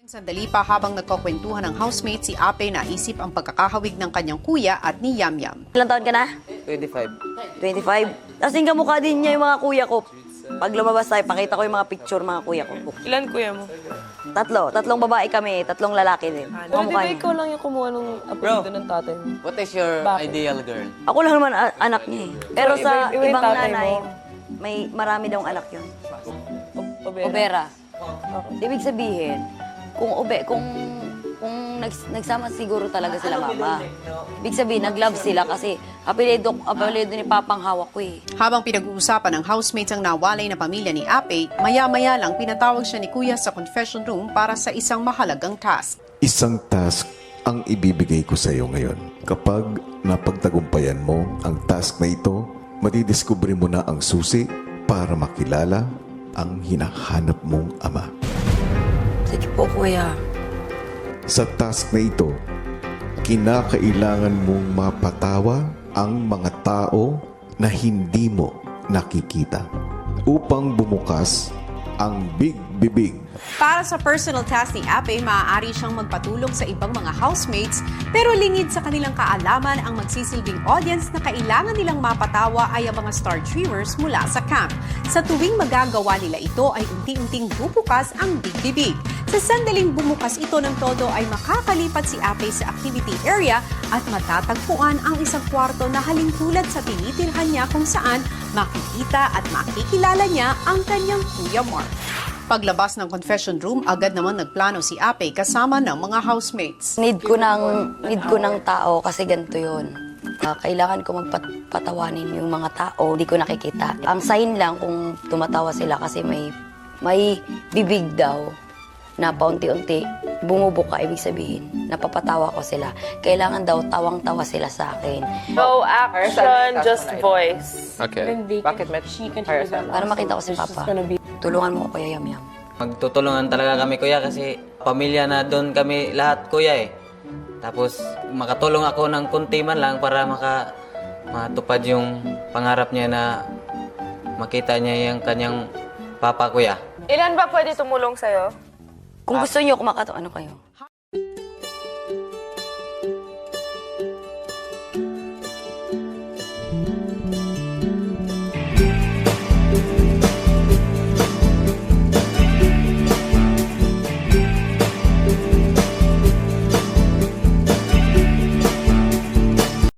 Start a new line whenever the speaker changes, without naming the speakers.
Sandali pa habang nagkukwentuhan ng housemate, si Ape naisip ang pagkakahawig ng kanyang kuya at ni Yamyam.
Ilang taon ka na?
25.
25? Kasing kamukha din niya yung mga kuya ko. Pag lumabas tayo, pakita ko yung mga picture mga kuya ko.
Ilan kuya mo?
Tatlong babae kami, tatlong lalaki din.
Pero di ba ikaw lang yung kumuha ng apelido ng tatay mo?
What is your
Bakit?
ideal girl?
Ako lang naman anak niya eh. Pero
So,
sa
iba yung
ibang
tatay
nanay,
mo?
may marami daw anak yun.
Obera.
Obera. Ibig sabihin, kung nagsama siguro talaga sila mama. Ibig sabihin, nag-love sila kasi apelido ni Papang hawak ko eh.
Habang pinag-uusapan ng housemates ang nawalay na pamilya ni Ape, maya-maya lang pinatawag siya ni Kuya sa confession room para sa isang mahalagang task.
Isang task ang ibibigay ko sa iyo ngayon. Kapag napagtagumpayan mo ang task na ito, madidiskubre mo na ang susi para makilala ang hinahanap mong ama.
Sige po, kuya.
Sa task na ito, kinakailangan mong mapatawa ang mga tao na hindi mo nakikita upang bumukas ang big bibig.
Para sa personal task ni Ape, maaari siyang magpatulong sa ibang mga housemates, pero lingid sa kanilang kaalaman ang magsisilbing audience na kailangan nilang mapatawa ay ang mga star dreamers mula sa camp. Sa tuwing magagawa nila ito ay unti-unting bubukas ang big bibig. Sa sandaling bumukas ito ng todo ay makakalipat si Ape sa activity area at matatagpuan ang isang kwarto na halintulad sa tinitirhan niya kung saan makikita at makikilala niya ang kanyang Kuya Mark. Paglabas ng confession room, agad naman nagplano si Ape kasama ng mga housemates.
Need ko ng tao kasi ganito yun. Kailangan ko magpatawanin yung mga tao, di ko nakikita. Ang sign lang kung tumatawa sila kasi may bibig daw na paunti-unti bumubuka, ibig sabihin, napapatawa ko sila. Kailangan daw tawang-tawa sila sa akin.
No action, just voice.
Okay. Bakit met?
Para makita ko si Papa. Tulungan mo ko, Kuya Yamyam.
Magtutulungan talaga kami, kuya, kasi pamilya na doon kami lahat, kuya eh. Tapos makatulong ako ng kunti man lang para matupad yung pangarap niya na makita niya yung kanyang papa, kuya.
Ilan ba pwede tumulong sa'yo?
Kung gusto niyo, ano kayo?